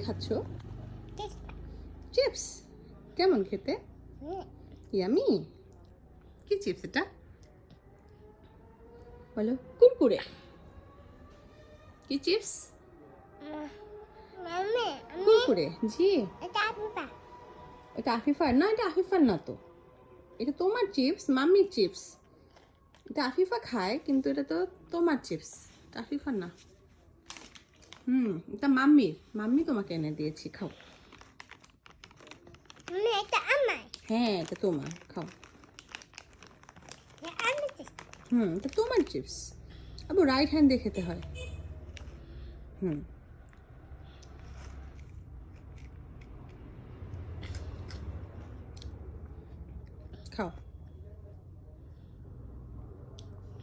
খাচ্ছ? চিপস। কেমন খেতে? ইয়ামি। কি চিপস এটা? বলো। কুরকুরে। কি চিপস? কুরকুরে। জি। এটা আফিফার না, এটা আফিফার না তো। এটা তোমার চিপস, মাম্মির চিপস। এটা আফিফা খায়, কিন্তু এটা তো তোমার চিপস, এটা আফিফার না। এটা মাম্মির। মাম্মি তোমাকে এনে দিয়েছি, খাও। হ্যাঁ, এটা তোমার, খাও। এটা তোমার চিপস। আবু রাইট হ্যান্ড দিয়ে খেতে হয়। খাও।